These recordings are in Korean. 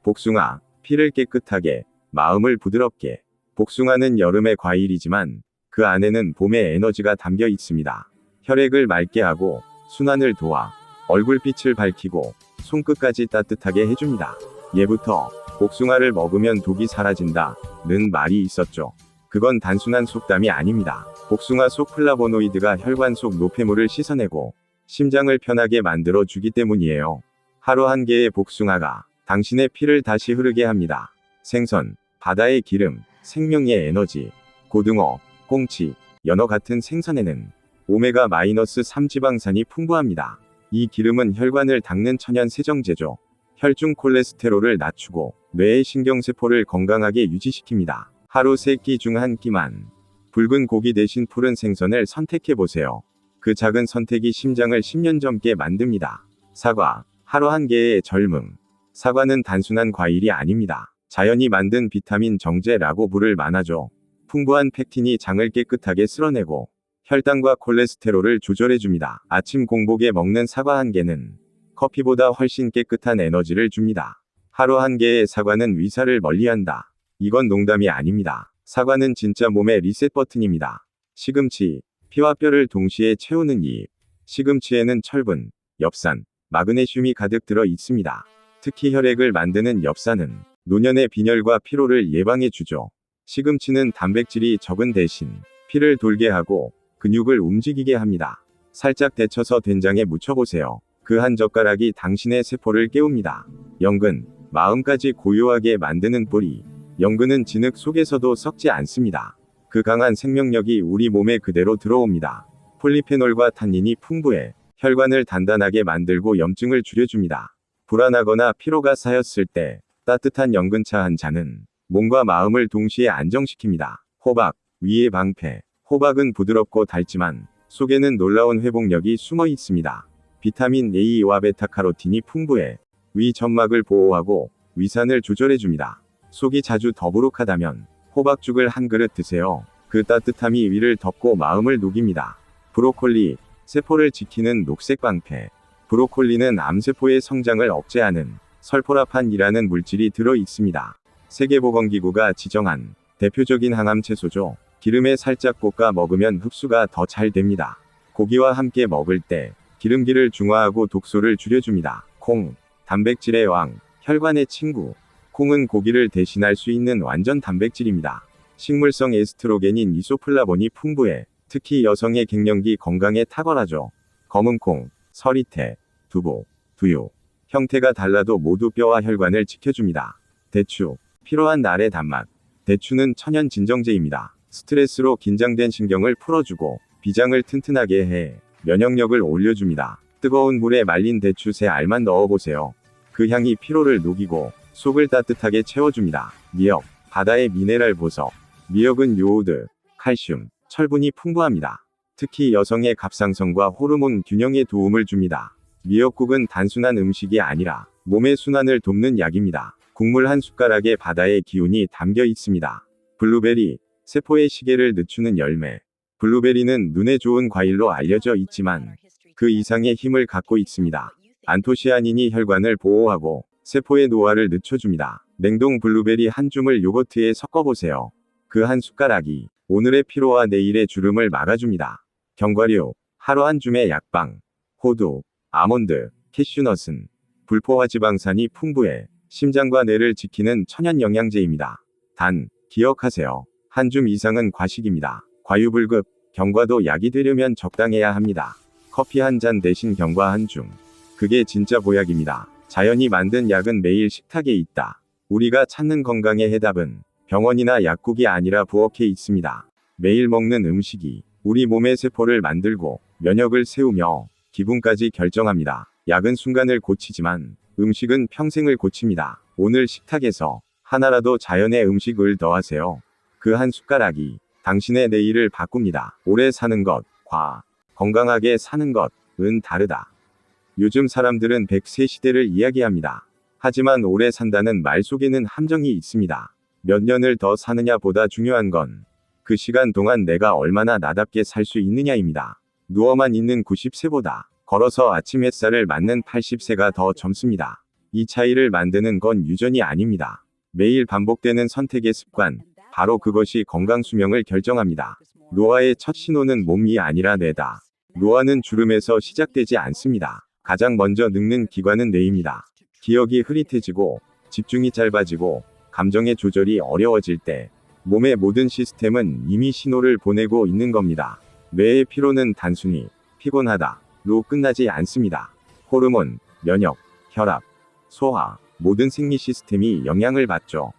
복숭아, 피를 깨끗하게, 마음을 부드럽게. 복숭아는 여름의 과일이지만 그 안에는 봄의 에너지가 담겨 있습니다. 혈액을 맑게 하고 순환을 도와 얼굴빛을 밝히고 손끝까지 따뜻하게 해줍니다. 예부터 복숭아를 먹으면 독이 사라진다는 말이 있었죠. 그건 단순한 속담이 아닙니다. 복숭아 속 플라보노이드가 혈관 속 노폐물을 씻어내고 심장을 편하게 만들어 주기 때문이에요. 하루 한 개의 복숭아가 당신의 피를 다시 흐르게 합니다. 생선, 바다의 기름, 생명의 에너지, 고등어, 꽁치, 연어 같은 생선에는 오메가-3 지방산이 풍부합니다. 이 기름은 혈관을 닦는 천연 세정제죠. 혈중 콜레스테롤을 낮추고 뇌의 신경세포를 건강하게 유지시킵니다. 하루 3끼 중 1끼만 붉은 고기 대신 푸른 생선을 선택해보세요. 그 작은 선택이 심장을 10년 젊게 만듭니다. 사과, 하루 한 개의 젊음. 사과는 단순한 과일이 아닙니다. 자연이 만든 비타민 정제라고 부를 만하죠. 풍부한 팩틴이 장을 깨끗하게 쓸어내고 혈당과 콜레스테롤을 조절해줍니다. 아침 공복에 먹는 사과 한 개는 커피보다 훨씬 깨끗한 에너지를 줍니다. 하루 한 개의 사과는 위사를 멀리한다. 이건 농담이 아닙니다. 사과는 진짜 몸의 리셋 버튼입니다. 시금치, 피와 뼈를 동시에 채우는 잎. 시금치에는 철분, 엽산, 마그네슘이 가득 들어 있습니다. 특히 혈액을 만드는 엽산은 노년의 빈혈과 피로를 예방해주죠. 시금치는 단백질이 적은 대신 피를 돌게 하고 근육을 움직이게 합니다. 살짝 데쳐서 된장에 묻혀보세요. 그 한 젓가락이 당신의 세포를 깨웁니다. 연근, 마음까지 고요하게 만드는 뿌리. 연근은 진흙 속에서도 썩지 않습니다. 그 강한 생명력이 우리 몸에 그대로 들어옵니다. 폴리페놀과 탄닌이 풍부해 혈관을 단단하게 만들고 염증을 줄여줍니다. 불안하거나 피로가 쌓였을 때 따뜻한 연근차 한 잔은 몸과 마음을 동시에 안정시킵니다. 호박, 위의 방패. 호박은 부드럽고 달지만 속에는 놀라운 회복력이 숨어 있습니다. 비타민 A와 베타카로틴이 풍부해 위 점막을 보호하고 위산을 조절해줍니다. 속이 자주 더부룩하다면 호박죽을 한 그릇 드세요. 그 따뜻함이 위를 덮고 마음을 녹입니다. 브로콜리, 세포를 지키는 녹색 방패. 브로콜리는 암세포의 성장을 억제하는 설포라판이라는 물질이 들어 있습니다. 세계보건기구가 지정한 대표적인 항암 채소죠. 기름에 살짝 볶아 먹으면 흡수가 더 잘 됩니다. 고기와 함께 먹을 때 기름기를 중화하고 독소를 줄여줍니다. 콩, 단백질의 왕, 혈관의 친구. 콩은 고기를 대신할 수 있는 완전 단백질입니다. 식물성 에스트로겐인 이소플라본이 풍부해 특히 여성의 갱년기 건강에 탁월하죠. 검은콩, 서리태, 두부, 두유. 형태가 달라도 모두 뼈와 혈관을 지켜줍니다. 대추, 피로한 날의 단맛. 대추는 천연 진정제입니다. 스트레스로 긴장된 신경을 풀어주고 비장을 튼튼하게 해 면역력을 올려줍니다. 뜨거운 물에 말린 대추 3알만 넣어보세요. 그 향이 피로를 녹이고 속을 따뜻하게 채워줍니다. 미역, 바다의 미네랄 보석. 미역은 요오드, 칼슘, 철분이 풍부합니다. 특히 여성의 갑상선과 호르몬 균형에 도움을 줍니다. 미역국은 단순한 음식이 아니라 몸의 순환을 돕는 약입니다. 국물 한 숟가락에 바다의 기운이 담겨 있습니다. 블루베리, 세포의 시계를 늦추는 열매. 블루베리는 눈에 좋은 과일로 알려져 있지만 그 이상의 힘을 갖고 있습니다. 안토시아닌이 혈관을 보호하고 세포의 노화를 늦춰줍니다. 냉동 블루베리 한 줌을 요거트에 섞어보세요. 그 한 숟가락이 오늘의 피로와 내일의 주름을 막아줍니다. 견과류, 하루 한 줌의 약방. 호두, 아몬드, 캐슈넛은 불포화 지방산이 풍부해 심장과 뇌를 지키는 천연 영양제입니다. 단, 기억하세요. 한 줌 이상은 과식입니다. 과유불급, 견과도 약이 되려면 적당해야 합니다. 커피 한 잔 대신 견과 한 줌. 그게 진짜 보약입니다. 자연이 만든 약은 매일 식탁에 있다. 우리가 찾는 건강의 해답은 병원이나 약국이 아니라 부엌에 있습니다. 매일 먹는 음식이 우리 몸의 세포를 만들고 면역을 세우며 기분까지 결정합니다. 약은 순간을 고치지만 음식은 평생을 고칩니다. 오늘 식탁에서 하나라도 자연의 음식을 더하세요. 그 한 숟가락이 당신의 내일을 바꿉니다. 오래 사는 것과 건강하게 사는 것은 다르다. 요즘 사람들은 100세 시대를 이야기합니다. 하지만 오래 산다는 말 속에는 함정이 있습니다. 몇 년을 더 사느냐 보다 중요한 건 그 시간 동안 내가 얼마나 나답게 살 수 있느냐입니다. 누워만 있는 90세보다 걸어서 아침 햇살을 맞는 80세가 더 젊습니다. 이 차이를 만드는 건 유전이 아닙니다. 매일 반복되는 선택의 습관, 바로 그것이 건강 수명을 결정합니다. 노화의 첫 신호는 몸이 아니라 뇌다. 노화는 주름에서 시작되지 않습니다. 가장 먼저 늙는 기관은 뇌입니다. 기억이 흐릿해지고, 집중이 짧아지고, 감정의 조절이 어려워질 때, 몸의 모든 시스템은 이미 신호를 보내고 있는 겁니다. 뇌의 피로는 단순히 피곤하다로 끝나지 않습니다. 호르몬, 면역, 혈압, 소화, 모든 생리 시스템이 영향을 받죠.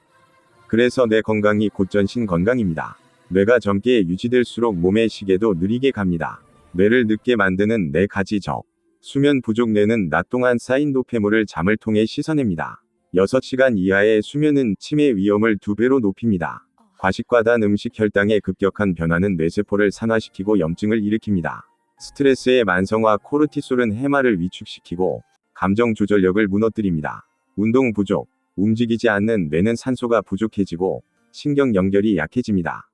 그래서 뇌 건강이 곧 전신 건강입니다. 뇌가 젊게 유지될수록 몸의 시계도 느리게 갑니다. 뇌를 늙게 만드는 4가지 적. 수면 부족. 뇌는 낮 동안 쌓인 노폐물을 잠을 통해 씻어냅니다. 6시간 이하의 수면은 치매 위험을 2배로 높입니다. 과식과 단 음식 혈당의 급격한 변화는 뇌세포를 산화시키고 염증을 일으킵니다. 스트레스의 만성화. 코르티솔은 해마를 위축시키고 감정 조절력을 무너뜨립니다. 운동 부족. 움직이지 않는 뇌는 산소가 부족해지고 신경 연결이 약해집니다.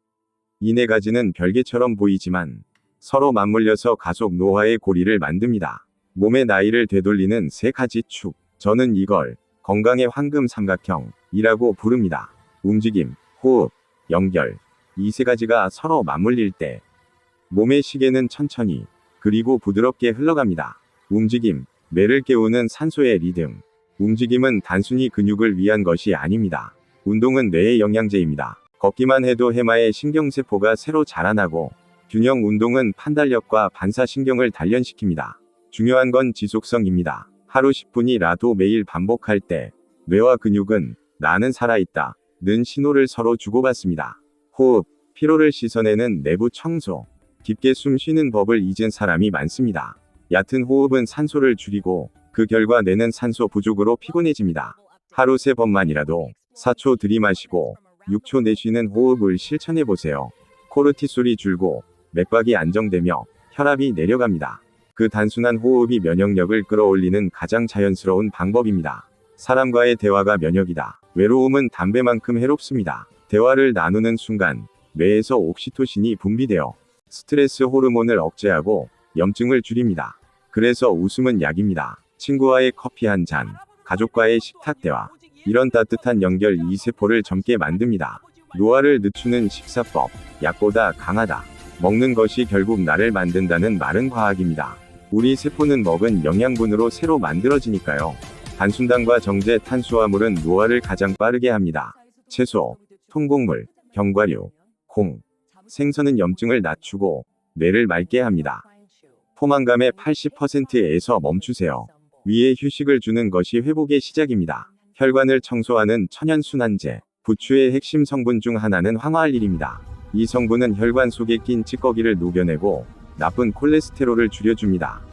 이 4가지는 별개처럼 보이지만 서로 맞물려서 가속 노화의 고리를 만듭니다. 몸의 나이를 되돌리는 3가지 축. 저는 이걸 건강의 황금 삼각형이라고 부릅니다. 움직임, 호흡, 연결. 이 3가지가 서로 맞물릴 때 몸의 시계는 천천히 그리고 부드럽게 흘러갑니다. 움직임, 뇌를 깨우는 산소의 리듬. 움직임은 단순히 근육을 위한 것이 아닙니다. 운동은 뇌의 영양제입니다. 걷기만 해도 해마의 신경세포가 새로 자라나고, 균형 운동은 판단력과 반사신경을 단련시킵니다. 중요한 건 지속성입니다. 하루 10분이라도 매일 반복할 때 뇌와 근육은 나는 살아있다 는 신호를 서로 주고받습니다. 호흡, 피로를 씻어내는 내부 청소. 깊게 숨 쉬는 법을 잊은 사람이 많습니다. 얕은 호흡은 산소를 줄이고 그 결과 뇌는 산소 부족으로 피곤해집니다. 하루 3번만이라도 4초 들이마시고 6초 내쉬는 호흡을 실천해보세요. 코르티솔이 줄고 맥박이 안정되며 혈압이 내려갑니다. 그 단순한 호흡이 면역력을 끌어올리는 가장 자연스러운 방법입니다. 사람과의 대화가 면역이다. 외로움은 담배만큼 해롭습니다. 대화를 나누는 순간 뇌에서 옥시토신이 분비되어 스트레스 호르몬을 억제하고 염증을 줄입니다. 그래서 웃음은 약입니다. 친구와의 커피 한 잔, 가족과의 식탁 대화. 이런 따뜻한 연결 이 세포를 젊게 만듭니다. 노화를 늦추는 식사법. 약보다 강하다. 먹는 것이 결국 나를 만든다는 말은 과학입니다. 우리 세포는 먹은 영양분으로 새로 만들어지니까요. 단순당과 정제 탄수화물은 노화를 가장 빠르게 합니다. 채소, 통곡물, 견과류, 콩, 생선은 염증을 낮추고 뇌를 맑게 합니다. 포만감의 80%에서 멈추세요. 위에 휴식을 주는 것이 회복의 시작입니다. 혈관을 청소하는 천연순환제. 부추의 핵심 성분 중 하나는 황화알릴입니다. 이 성분은 혈관 속에 낀 찌꺼기를 녹여내고 나쁜 콜레스테롤을 줄여줍니다.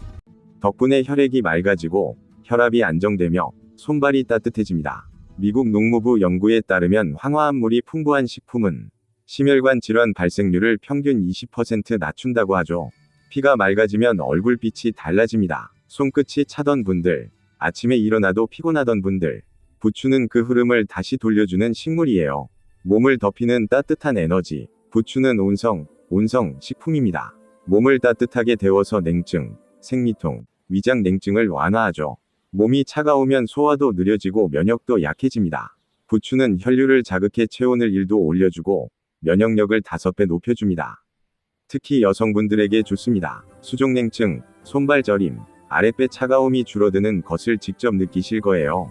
덕분에 혈액이 맑아지고 혈압이 안정되며 손발이 따뜻해집니다. 미국 농무부 연구에 따르면 황화합물이 풍부한 식품은 심혈관 질환 발생률을 평균 20% 낮춘다고 하죠. 피가 맑아지면 얼굴빛이 달라집니다. 손끝이 차던 분들, 아침에 일어나도 피곤하던 분들, 부추는 그 흐름을 다시 돌려주는 식물이에요. 몸을 덮이는 따뜻한 에너지. 부추는 온성 식품입니다. 몸을 따뜻하게 데워서 냉증, 생리통, 위장 냉증을 완화하죠. 몸이 차가우면 소화도 느려지고 면역도 약해집니다. 부추는 혈류를 자극해 체온을 1도 올려주고 면역력을 5배 높여줍니다. 특히 여성분들에게 좋습니다. 수족냉증, 손발 저림, 아랫배 차가움이 줄어드는 것을 직접 느끼실 거예요.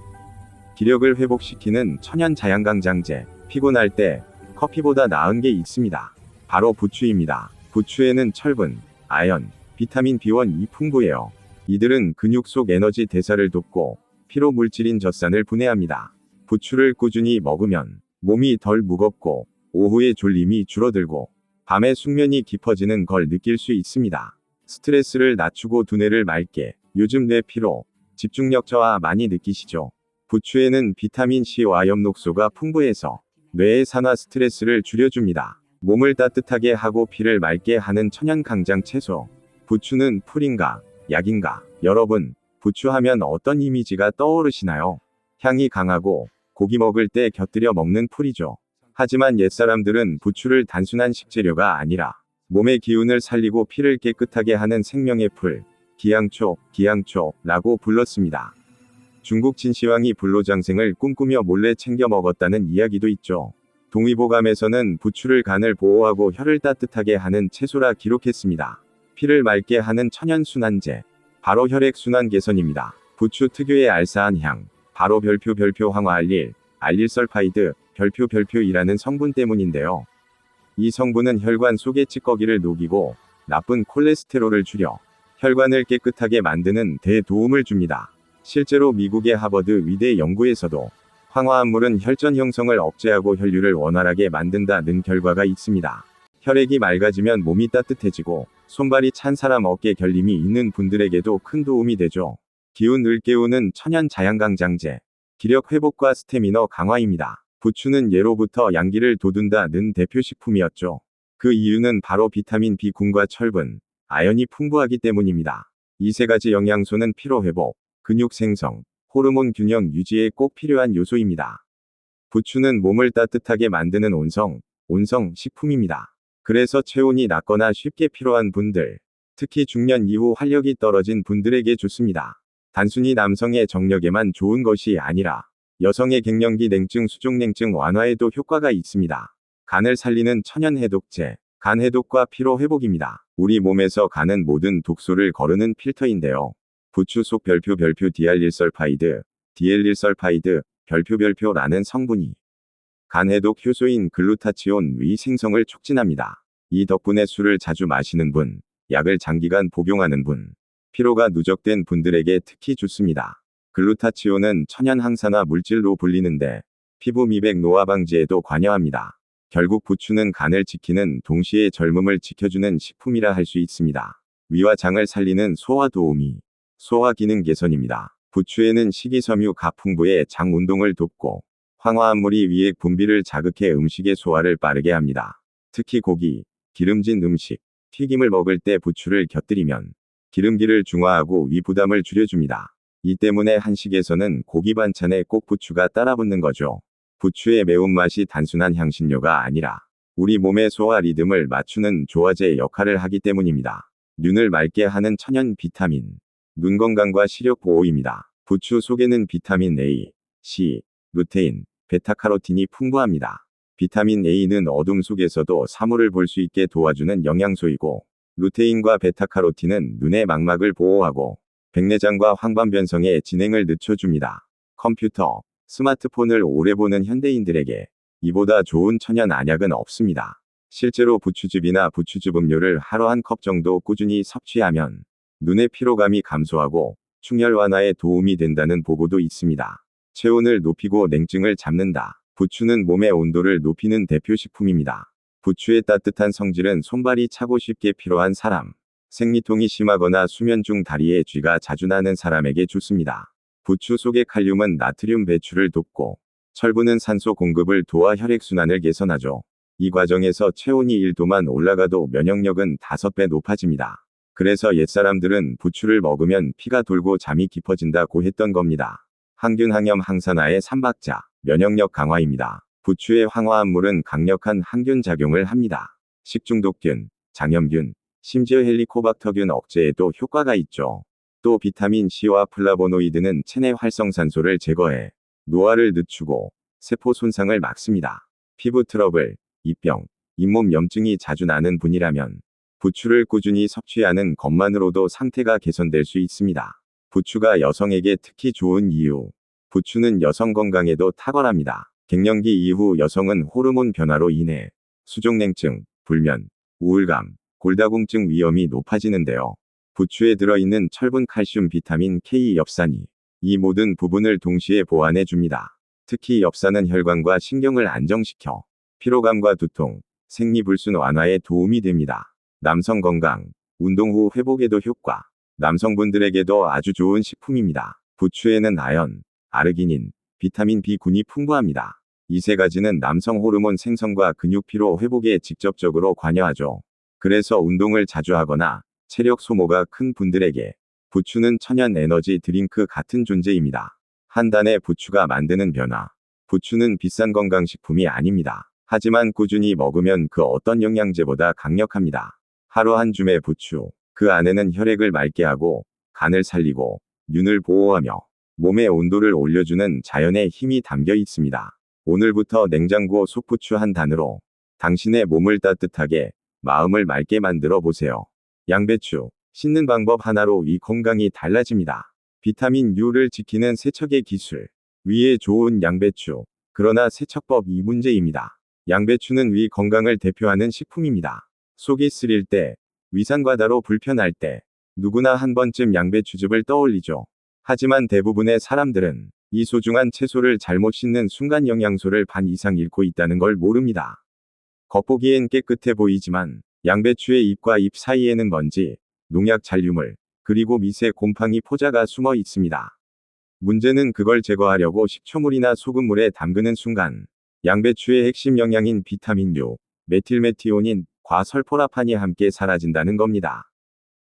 기력을 회복시키는 천연 자양강장제. 피곤할 때 커피보다 나은 게 있습니다. 바로 부추입니다. 부추에는 철분, 아연, 비타민 B1이 풍부해요. 이들은 근육 속 에너지 대사를 돕고 피로 물질인 젖산을 분해합니다. 부추를 꾸준히 먹으면 몸이 덜 무겁고 오후에 졸림이 줄어들고 밤에 숙면이 깊어지는 걸 느낄 수 있습니다. 스트레스를 낮추고 두뇌를 맑게. 요즘 뇌 피로, 집중력 저하 많이 느끼시죠? 부추에는 비타민 C와 엽록소가 풍부해서 뇌의 산화 스트레스를 줄여줍니다. 몸을 따뜻하게 하고 피를 맑게 하는 천연 강장 채소. 부추는 풀인가, 약인가? 여러분, 부추하면 어떤 이미지가 떠오르시나요? 향이 강하고 고기 먹을 때 곁들여 먹는 풀이죠. 하지만 옛사람들은 부추를 단순한 식재료가 아니라 몸의 기운을 살리고 피를 깨끗하게 하는 생명의 풀, 기양초라고 불렀습니다. 중국 진시황이 불로장생을 꿈꾸며 몰래 챙겨 먹었다는 이야기도 있죠. 동의보감에서는 부추를 간을 보호하고 혈을 따뜻하게 하는 채소라 기록했습니다. 피를 맑게 하는 천연순환제. 바로 혈액순환 개선입니다. 부추 특유의 알싸한 향. 바로 별표 황화알릴, 알릴설파이드, 별표이라는 성분 때문인데요. 이 성분은 혈관 속의 찌꺼기를 녹이고 나쁜 콜레스테롤을 줄여 혈관을 깨끗하게 만드는 데 도움을 줍니다. 실제로 미국의 하버드 의대 연구에서도 황화합물은 혈전 형성을 억제하고 혈류를 원활하게 만든다는 결과가 있습니다. 혈액이 맑아지면 몸이 따뜻해지고 손발이 찬 사람 어깨 결림이 있는 분들에게도 큰 도움이 되죠. 기운을 깨우는 천연 자양강장제. 기력 회복과 스태미너 강화입니다. 부추는 예로부터 양기를 돋운다는 대표식품이었죠. 그 이유는 바로 비타민 B군과 철분, 아연이 풍부하기 때문입니다. 이 세 가지 영양소는 피로 회복, 근육 생성, 호르몬 균형 유지에 꼭 필요한 요소입니다. 부추는 몸을 따뜻하게 만드는 온성 식품입니다. 그래서 체온이 낮거나 쉽게 피로한 분들, 특히 중년 이후 활력이 떨어진 분들에게 좋습니다. 단순히 남성의 정력에만 좋은 것이 아니라 여성의 갱년기 냉증, 수족냉증 완화에도 효과가 있습니다. 간을 살리는 천연 해독제, 간 해독과 피로 회복입니다. 우리 몸에서 간은 모든 독소를 거르는 필터인데요. 부추 속 별표 디알릴설파이드, 별표라는 성분이 간 해독 효소인 글루타치온 의 생성을 촉진합니다. 이 덕분에 술을 자주 마시는 분, 약을 장기간 복용하는 분, 피로가 누적된 분들에게 특히 좋습니다. 글루타치온은 천연 항산화 물질로 불리는데 피부 미백 노화 방지에도 관여합니다. 결국 부추는 간을 지키는 동시에 젊음을 지켜주는 식품이라 할 수 있습니다. 위와 장을 살리는 소화 도우미, 소화 기능 개선입니다. 부추에는 식이섬유가 풍부해 장 운동을 돕고 황화합물이 위액 분비를 자극해 음식의 소화를 빠르게 합니다. 특히 고기, 기름진 음식, 튀김을 먹을 때 부추를 곁들이면 기름기를 중화하고 위 부담을 줄여줍니다. 이 때문에 한식에서는 고기 반찬에 꼭 부추가 따라붙는 거죠. 부추의 매운맛이 단순한 향신료가 아니라 우리 몸의 소화 리듬을 맞추는 조화제 역할을 하기 때문입니다. 눈을 맑게 하는 천연 비타민, 눈 건강과 시력 보호입니다. 부추 속에는 비타민 A, C, 루테인, 베타카로틴이 풍부합니다. 비타민 A는 어둠 속에서도 사물을 볼 수 있게 도와주는 영양소이고, 루테인과 베타카로틴은 눈의 망막을 보호하고 백내장과 황반변성의 진행을 늦춰줍니다. 컴퓨터, 스마트폰을 오래 보는 현대인들에게 이보다 좋은 천연 안약은 없습니다. 실제로 부추즙이나 부추즙 음료를 하루 한 컵 정도 꾸준히 섭취하면 눈의 피로감이 감소하고 충혈 완화에 도움이 된다는 보고도 있습니다. 체온을 높이고 냉증을 잡는다. 부추는 몸의 온도를 높이는 대표 식품입니다. 부추의 따뜻한 성질은 손발이 차고 쉽게 피로한 사람, 생리통이 심하거나 수면 중 다리에 쥐가 자주 나는 사람에게 좋습니다. 부추 속의 칼륨은 나트륨 배출을 돕고 철분은 산소 공급을 도와 혈액순환을 개선하죠. 이 과정에서 체온이 1도만 올라가도 면역력은 5배 높아집니다. 그래서 옛사람들은 부추를 먹으면 피가 돌고 잠이 깊어진다고 했던 겁니다. 항균, 항염, 항산화의 3박자, 면역력 강화입니다. 부추의 황화합물은 강력한 항균 작용을 합니다. 식중독균, 장염균, 심지어 헬리코박터균 억제에도 효과가 있죠. 또 비타민 C와 플라보노이드는 체내 활성산소를 제거해 노화를 늦추고 세포 손상을 막습니다. 피부 트러블, 입병, 잇몸 염증이 자주 나는 분이라면 부추를 꾸준히 섭취하는 것만으로도 상태가 개선될 수 있습니다. 부추가 여성에게 특히 좋은 이유. 부추는 여성 건강에도 탁월합니다. 갱년기 이후 여성은 호르몬 변화로 인해 수족냉증, 불면, 우울감, 골다공증 위험이 높아지는데요. 부추에 들어있는 철분, 칼슘, 비타민 K, 엽산이 이 모든 부분을 동시에 보완해 줍니다. 특히 엽산은 혈관과 신경을 안정시켜 피로감과 두통, 생리불순 완화에 도움이 됩니다. 남성 건강, 운동 후 회복에도 효과. 남성분들에게도 아주 좋은 식품입니다. 부추에는 아연, 아르기닌, 비타민 B군이 풍부합니다. 이 세 가지는 남성 호르몬 생성과 근육 피로 회복에 직접적으로 관여하죠. 그래서 운동을 자주 하거나 체력 소모가 큰 분들에게 부추는 천연 에너지 드링크 같은 존재입니다. 한 단의 부추가 만드는 변화. 부추는 비싼 건강식품이 아닙니다. 하지만 꾸준히 먹으면 그 어떤 영양제보다 강력합니다. 하루 한 줌의 부추. 그 안에는 혈액을 맑게 하고 간을 살리고 눈을 보호하며 몸의 온도를 올려주는 자연의 힘이 담겨 있습니다. 오늘부터 냉장고 속부추 한 단으로 당신의 몸을 따뜻하게, 마음을 맑게 만들어 보세요. 양배추, 씻는 방법 하나로 위 건강이 달라집니다. 비타민 U를 지키는 세척의 기술. 위에 좋은 양배추. 그러나 세척법 이 문제입니다. 양배추는 위 건강을 대표하는 식품입니다. 속이 쓰릴 때, 위산과다로 불편할 때, 누구나 한 번쯤 양배추즙을 떠올리죠. 하지만 대부분의 사람들은 이 소중한 채소를 잘못 씻는 순간 영양소를 반 이상 잃고 있다는 걸 모릅니다. 겉보기엔 깨끗해 보이지만 양배추의 잎과 잎 사이에는 먼지, 농약 잔류물, 그리고 미세 곰팡이 포자가 숨어 있습니다. 문제는 그걸 제거하려고 식초물이나 소금물에 담그는 순간 양배추의 핵심 영양인 비타민 U, 메틸메티오닌, 과설포라판이 함께 사라진다는 겁니다.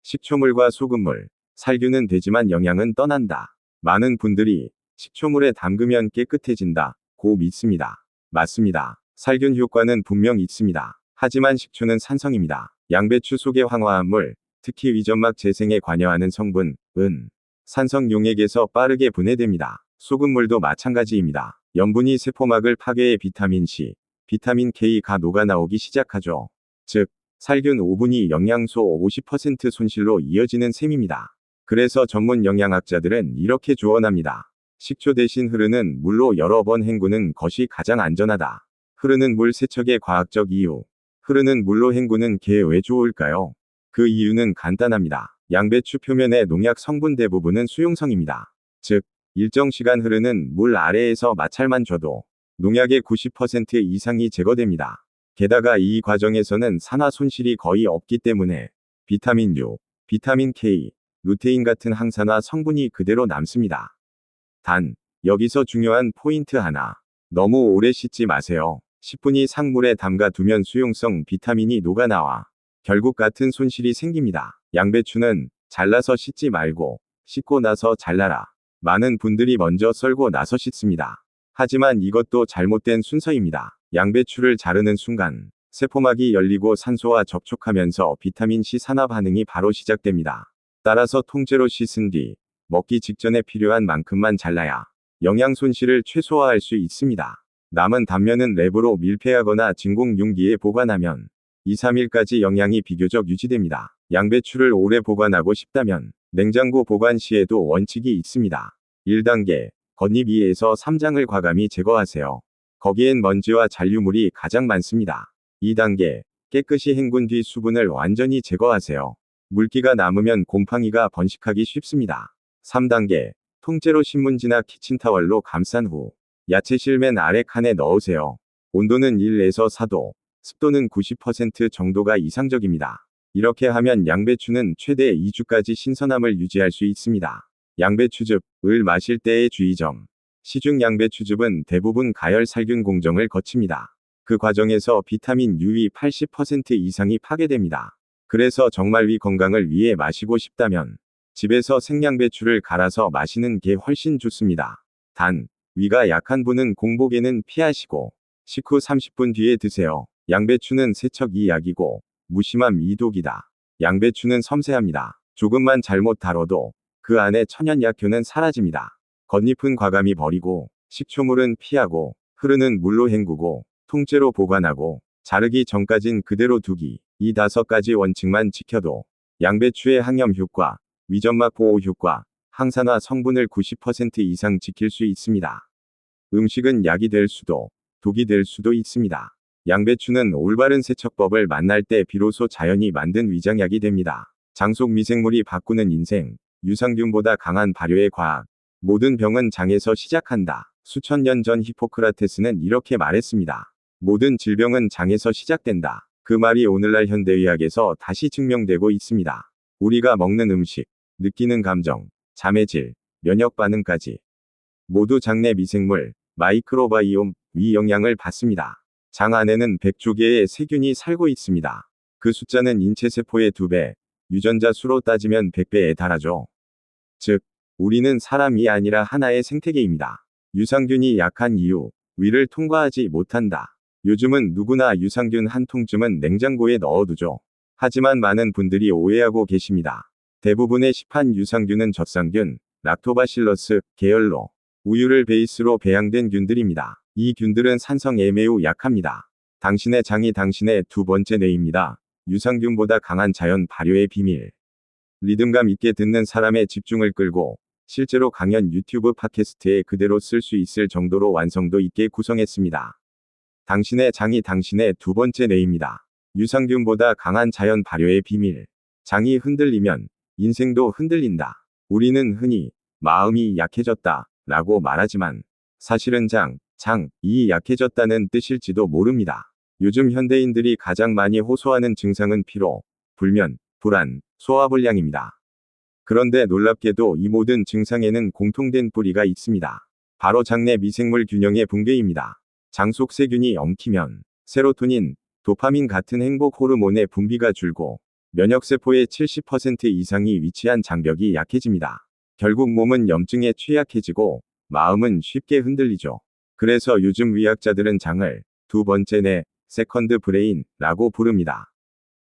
식초물과 소금물, 살균은 되지만 영양은 떠난다. 많은 분들이 식초물에 담그면 깨끗해진다 고 믿습니다. 맞습니다. 살균 효과는 분명 있습니다. 하지만 식초는 산성입니다. 양배추 속의 황화합물, 특히 위점막 재생에 관여하는 성분, 은, 산성 용액에서 빠르게 분해됩니다. 소금물도 마찬가지입니다. 염분이 세포막을 파괴해 비타민 C, 비타민 K가 녹아나오기 시작하죠. 즉, 살균 5분이 영양소 50% 손실로 이어지는 셈입니다. 그래서 전문 영양학자들은 이렇게 조언합니다. 식초 대신 흐르는 물로 여러 번 헹구는 것이 가장 안전하다. 흐르는 물 세척의 과학적 이유. 흐르는 물로 헹구는 게 왜 좋을까요? 그 이유는 간단합니다. 양배추 표면의 농약 성분 대부분은 수용성입니다. 즉, 일정 시간 흐르는 물 아래에서 마찰만 줘도 농약의 90% 이상이 제거됩니다. 게다가 이 과정에서는 산화 손실이 거의 없기 때문에 비타민 U, 비타민 K, 루테인 같은 항산화 성분이 그대로 남습니다. 단, 여기서 중요한 포인트 하나. 너무 오래 씻지 마세요. 10분 이상 물에 담가 두면 수용성 비타민이 녹아나와 결국 같은 손실이 생깁니다. 양배추는 잘라서 씻지 말고 씻고 나서 잘라라. 많은 분들이 먼저 썰고 나서 씻습니다. 하지만 이것도 잘못된 순서입니다. 양배추를 자르는 순간 세포막이 열리고 산소와 접촉하면서 비타민C 산화 반응이 바로 시작됩니다. 따라서 통째로 씻은 뒤 먹기 직전에 필요한 만큼만 잘라야 영양 손실을 최소화할 수 있습니다. 남은 단면은 랩으로 밀폐하거나 진공 용기에 보관하면 2-3일까지 영양이 비교적 유지됩니다. 양배추를 오래 보관하고 싶다면 냉장고 보관 시에도 원칙이 있습니다. 1단계, 겉잎 2에서 3장을 과감히 제거하세요. 거기엔 먼지와 잔류물이 가장 많습니다. 2단계, 깨끗이 헹군 뒤 수분을 완전히 제거하세요. 물기가 남으면 곰팡이가 번식하기 쉽습니다. 3단계, 통째로 신문지나 키친타월로 감싼 후 야채실 맨 아래 칸에 넣으세요. 온도는 1에서 4도, 습도는 90% 정도가 이상적입니다. 이렇게 하면 양배추는 최대 2주까지 신선함을 유지할 수 있습니다. 양배추즙을 마실 때의 주의점. 시중 양배추즙은 대부분 가열 살균 공정을 거칩니다. 그 과정에서 비타민 U의 80% 이상이 파괴됩니다. 그래서 정말 위 건강을 위해 마시고 싶다면 집에서 생양배추를 갈아서 마시는 게 훨씬 좋습니다. 단, 위가 약한 분은 공복에는 피하시고 식후 30분 뒤에 드세요. 양배추는 세척이 약이고 무심함 이독이다. 양배추는 섬세합니다. 조금만 잘못 다뤄도 그 안에 천연약효는 사라집니다. 겉잎은 과감히 버리고 식초물은 피하고 흐르는 물로 헹구고 통째로 보관하고 자르기 전까진 그대로 두기. 이 5가지 원칙만 지켜도 양배추의 항염 효과, 위점막 보호 효과, 항산화 성분을 90% 이상 지킬 수 있습니다. 음식은 약이 될 수도, 독이 될 수도 있습니다. 양배추는 올바른 세척법을 만날 때 비로소 자연이 만든 위장약이 됩니다. 장속 미생물이 바꾸는 인생, 유산균보다 강한 발효의 과학. 모든 병은 장에서 시작한다. 수천 년 전 히포크라테스는 이렇게 말했습니다. 모든 질병은 장에서 시작된다. 그 말이 오늘날 현대의학에서 다시 증명되고 있습니다. 우리가 먹는 음식, 느끼는 감정, 잠의 질, 면역 반응까지 모두 장내 미생물, 마이크로바이옴, 위 영향을 받습니다. 장 안에는 100조 개의 세균이 살고 있습니다. 그 숫자는 인체 세포의 2배, 유전자 수로 따지면 100배에 달하죠. 즉, 우리는 사람이 아니라 하나의 생태계입니다. 유산균이 약한 이유, 위를 통과하지 못한다. 요즘은 누구나 유산균 한 통쯤은 냉장고에 넣어두죠. 하지만 많은 분들이 오해하고 계십니다. 대부분의 시판 유산균은 젖산균, 락토바실러스 계열로 우유를 베이스로 배양된 균들입니다. 이 균들은 산성에 매우 약합니다. 당신의 장이 당신의 두 번째 뇌입니다. 유산균보다 강한 자연 발효의 비밀. 리듬감 있게 듣는 사람의 집중을 끌고 실제로 강연 유튜브 팟캐스트에 그대로 쓸 수 있을 정도로 완성도 있게 구성했습니다. 당신의 장이 당신의 두 번째 뇌입니다. 유산균보다 강한 자연 발효의 비밀. 장이 흔들리면 인생도 흔들린다. 우리는 흔히 마음이 약해졌다 라고 말하지만 사실은 장이 약해졌다는 뜻일지도 모릅니다. 요즘 현대인들이 가장 많이 호소하는 증상은 피로, 불면, 불안, 소화불량입니다. 그런데 놀랍게도 이 모든 증상에는 공통된 뿌리가 있습니다. 바로 장내 미생물 균형의 붕괴입니다. 장 속 세균이 엉키면 세로토닌, 도파민 같은 행복 호르몬의 분비가 줄고 면역세포의 70% 이상이 위치한 장벽이 약해집니다. 결국 몸은 염증에 취약해지고 마음은 쉽게 흔들리죠. 그래서 요즘 의학자들은 장을 두 번째 뇌, 세컨드 브레인라고 부릅니다.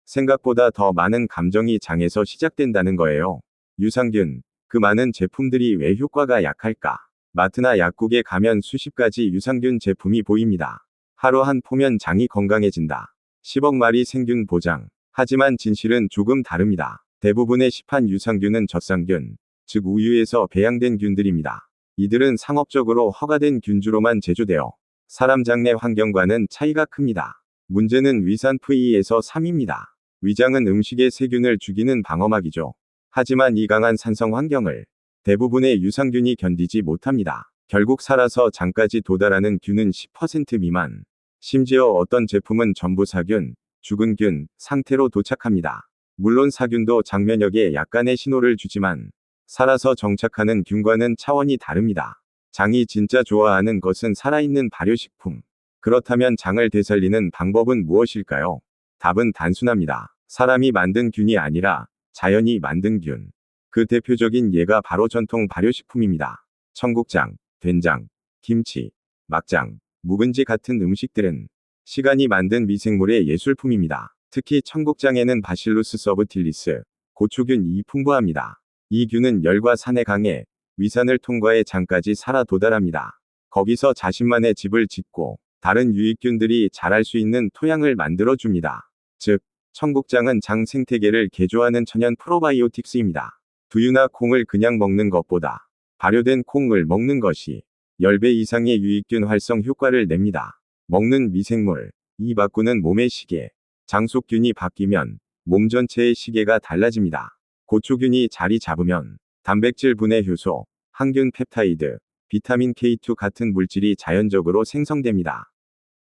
생각보다 더 많은 감정이 장에서 시작된다는 거예요. 유산균, 그 많은 제품들이 왜 효과가 약할까? 마트나 약국에 가면 수십 가지 유산균 제품이 보입니다. 하루 한 포면 장이 건강해진다. 10억 마리 생균 보장. 하지만 진실은 조금 다릅니다. 대부분의 시판 유산균은 젖산균, 즉 우유에서 배양된 균들입니다. 이들은 상업적으로 허가된 균주로만 제조되어 사람 장내 환경과는 차이가 큽니다. 문제는 위산 V에서 3입니다. 위장은 음식의 세균을 죽이는 방어막이죠. 하지만 이 강한 산성 환경을 대부분의 유산균이 견디지 못합니다. 결국 살아서 장까지 도달하는 균은 10% 미만. 심지어 어떤 제품은 전부 사균, 죽은 균 상태로 도착합니다. 물론 사균도 장 면역에 약간의 신호를 주지만 살아서 정착하는 균과는 차원이 다릅니다. 장이 진짜 좋아하는 것은 살아있는 발효식품. 그렇다면 장을 되살리는 방법은 무엇일까요? 답은 단순합니다. 사람이 만든 균이 아니라 자연이 만든 균. 그 대표적인 예가 바로 전통 발효식품입니다. 청국장, 된장, 김치, 막장, 묵은지 같은 음식들은 시간이 만든 미생물의 예술품입니다. 특히 청국장에는 바실루스 서브틸리스, 고초균이 풍부합니다. 이 균은 열과 산에 강해 위산을 통과해 장까지 살아 도달합니다. 거기서 자신만의 집을 짓고 다른 유익균들이 자랄 수 있는 토양을 만들어줍니다. 즉, 청국장은 장 생태계를 개조하는 천연 프로바이오틱스입니다. 두유나 콩을 그냥 먹는 것보다 발효된 콩을 먹는 것이 10배 이상의 유익균 활성 효과를 냅니다. 먹는 미생물, 이 바꾸는 몸의 시계. 장 속 균이 바뀌면 몸 전체의 시계가 달라집니다. 고초균이 자리 잡으면 단백질 분해 효소, 항균 펩타이드, 비타민 K2 같은 물질이 자연적으로 생성됩니다.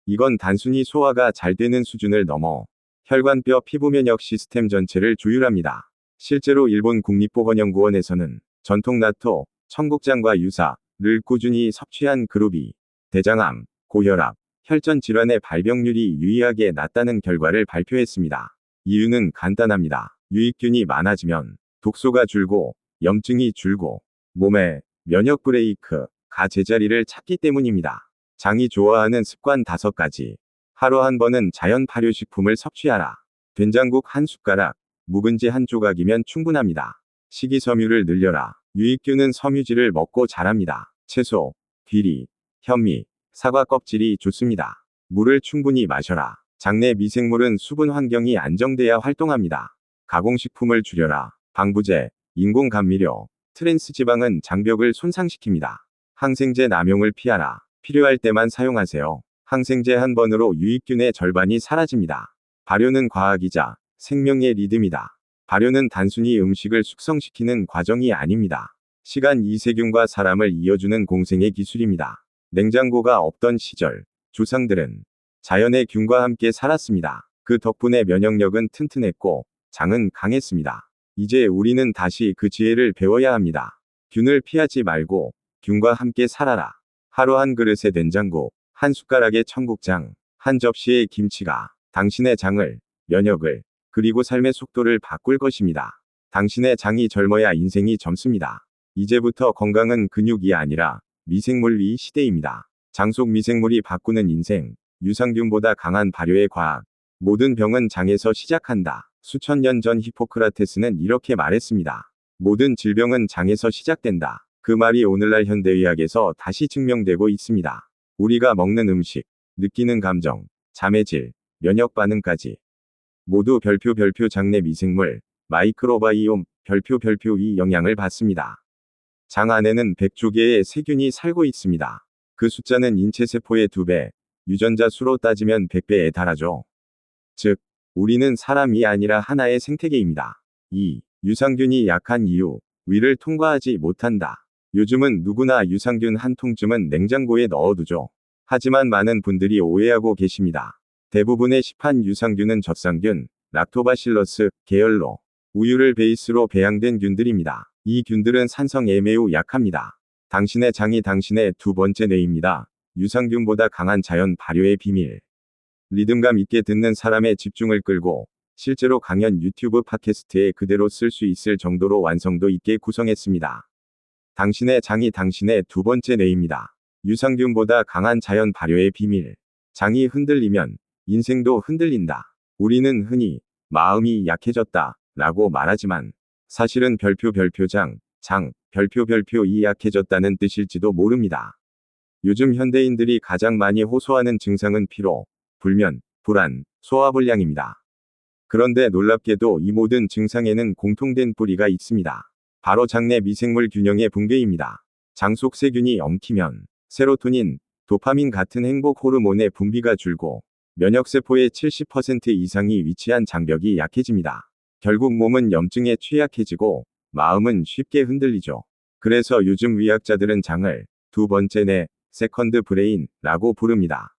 이건 단순히 소화가 잘 되는 수준을 넘어 혈관뼈 피부 면역 시스템 전체를 조율합니다. 실제로 일본 국립보건연구원에서는 전통 나토, 청국장과 유사를 꾸준히 섭취한 그룹이 대장암, 고혈압, 혈전 질환의 발병률이 유의하게 낮다는 결과를 발표했습니다. 이유는 간단합니다. 유익균이 많아지면 독소가 줄고 염증이 줄고 몸의 면역 브레이크가 제자리를 찾기 때문입니다. 장이 좋아하는 습관 5가지. 하루 한 번은 자연 발효식품을 섭취하라. 된장국 한 숟가락, 묵은지 한 조각이면 충분합니다. 식이섬유를 늘려라. 유익균은 섬유질을 먹고 자랍니다. 채소, 귀리, 현미, 사과 껍질이 좋습니다. 물을 충분히 마셔라. 장내 미생물은 수분 환경이 안정돼야 활동합니다. 가공식품을 줄여라. 방부제, 인공감미료, 트랜스지방은 장벽을 손상시킵니다. 항생제 남용을 피하라. 필요할 때만 사용하세요. 항생제 한 번으로 유익균의 절반이 사라집니다. 발효는 과학이자 생명의 리듬이다. 발효는 단순히 음식을 숙성시키는 과정이 아닙니다. 시간 이세균과 사람을 이어주는 공생의 기술입니다. 냉장고가 없던 시절, 조상들은 자연의 균과 함께 살았습니다. 그 덕분에 면역력은 튼튼했고 장은 강했습니다. 이제 우리는 다시 그 지혜를 배워야 합니다. 균을 피하지 말고 균과 함께 살아라. 하루 한 그릇의 된장국, 한 숟가락의 청국장, 한 접시의 김치가 당신의 장을, 면역을, 그리고 삶의 속도를 바꿀 것입니다. 당신의 장이 젊어야 인생이 젊습니다. 이제부터 건강은 근육이 아니라 미생물위 시대입니다. 장 속 미생물이 바꾸는 인생, 유산균보다 강한 발효의 과학. 모든 병은 장에서 시작한다. 수천 년 전 히포크라테스는 이렇게 말했습니다. 모든 질병은 장에서 시작된다. 그 말이 오늘날 현대의학에서 다시 증명되고 있습니다. 우리가 먹는 음식, 느끼는 감정, 잠의 질, 면역 반응까지 모두 별표 장내 미생물, 마이크로바이옴, 별표 이 영향을 받습니다. 장 안에는 100조 개의 세균이 살고 있습니다. 그 숫자는 인체 세포의 2배, 유전자 수로 따지면 100배에 달하죠. 즉, 우리는 사람이 아니라 하나의 생태계입니다. 2. 유산균이 약한 이유, 위를 통과하지 못한다. 요즘은 누구나 유산균 한 통쯤은 냉장고에 넣어두죠. 하지만 많은 분들이 오해하고 계십니다. 대부분의 시판 유산균은 젖산균, 락토바실러스 계열로 우유를 베이스로 배양된 균들입니다. 이 균들은 산성에 매우 약합니다. 당신의 장이 당신의 두 번째 뇌입니다. 유산균보다 강한 자연 발효의 비밀. 리듬감 있게 듣는 사람의 집중을 끌고 실제로 강연 유튜브 팟캐스트에 그대로 쓸 수 있을 정도로 완성도 있게 구성했습니다. 당신의 장이 당신의 두 번째 뇌입니다. 유산균보다 강한 자연 발효의 비밀. 장이 흔들리면 인생도 흔들린다. 우리는 흔히 마음이 약해졌다 라고 말하지만 사실은 장, 별표 이 약해졌다는 뜻일지도 모릅니다. 요즘 현대인들이 가장 많이 호소하는 증상은 피로, 불면, 불안, 소화불량입니다. 그런데 놀랍게도 이 모든 증상에는 공통된 뿌리가 있습니다. 바로 장내 미생물 균형의 붕괴입니다. 장 속 세균이 엉키면 세로토닌, 도파민 같은 행복 호르몬의 분비가 줄고 면역세포의 70% 이상이 위치한 장벽이 약해집니다. 결국 몸은 염증에 취약해지고 마음은 쉽게 흔들리죠. 그래서 요즘 의학자들은 장을 두 번째 뇌, 세컨드 브레인라고 부릅니다.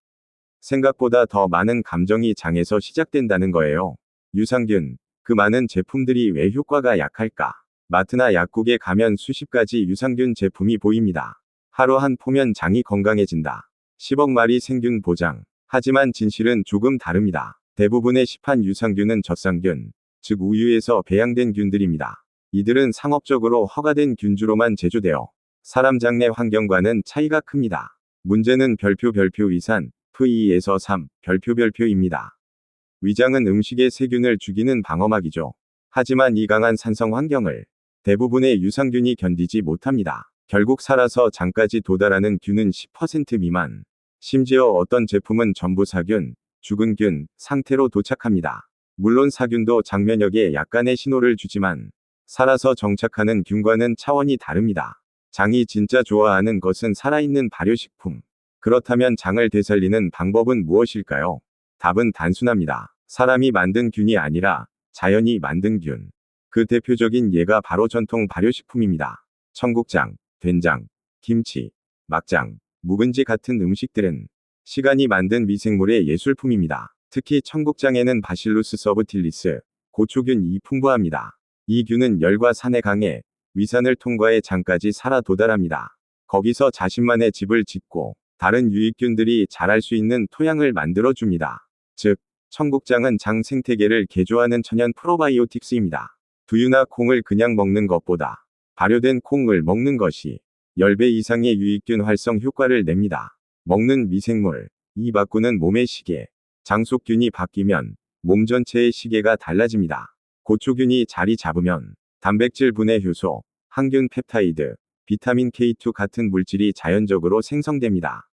생각보다 더 많은 감정이 장에서 시작된다는 거예요. 유산균, 그 많은 제품들이 왜 효과가 약할까? 마트나 약국에 가면 수십 가지 유산균 제품이 보입니다. 하루 한 포면 장이 건강해진다. 10억 마리 생균 보장. 하지만 진실은 조금 다릅니다. 대부분의 시판 유산균은 젖산균, 즉 우유에서 배양된 균들입니다. 이들은 상업적으로 허가된 균주로만 제조되어 사람 장내 환경과는 차이가 큽니다. 문제는 별표 위산, P2에서 3, 별표입니다. 위장은 음식의 세균을 죽이는 방어막이죠. 하지만 이 강한 산성 환경을 대부분의 유산균이 견디지 못합니다. 결국 살아서 장까지 도달하는 균은 10% 미만. 심지어 어떤 제품은 전부 사균, 죽은 균 상태로 도착합니다. 물론 사균도 장면역에 약간의 신호를 주지만 살아서 정착하는 균과는 차원이 다릅니다. 장이 진짜 좋아하는 것은 살아있는 발효식품. 그렇다면 장을 되살리는 방법은 무엇일까요? 답은 단순합니다. 사람이 만든 균이 아니라 자연이 만든 균. 그 대표적인 예가 바로 전통 발효식품입니다. 청국장, 된장, 김치, 막장, 묵은지 같은 음식들은 시간이 만든 미생물의 예술품입니다. 특히 청국장에는 바실루스 서브틸리스, 고초균이 풍부합니다. 이 균은 열과 산에 강해 위산을 통과해 장까지 살아 도달합니다. 거기서 자신만의 집을 짓고 다른 유익균들이 자랄 수 있는 토양을 만들어줍니다. 즉, 청국장은 장 생태계를 개조하는 천연 프로바이오틱스입니다. 두유나 콩을 그냥 먹는 것보다 발효된 콩을 먹는 것이 10배 이상의 유익균 활성 효과를 냅니다. 먹는 미생물, 이 바꾸는 몸의 시계. 장 속 균이 바뀌면 몸 전체의 시계가 달라집니다. 고초균이 자리 잡으면 단백질 분해 효소, 항균 펩타이드, 비타민 K2 같은 물질이 자연적으로 생성됩니다.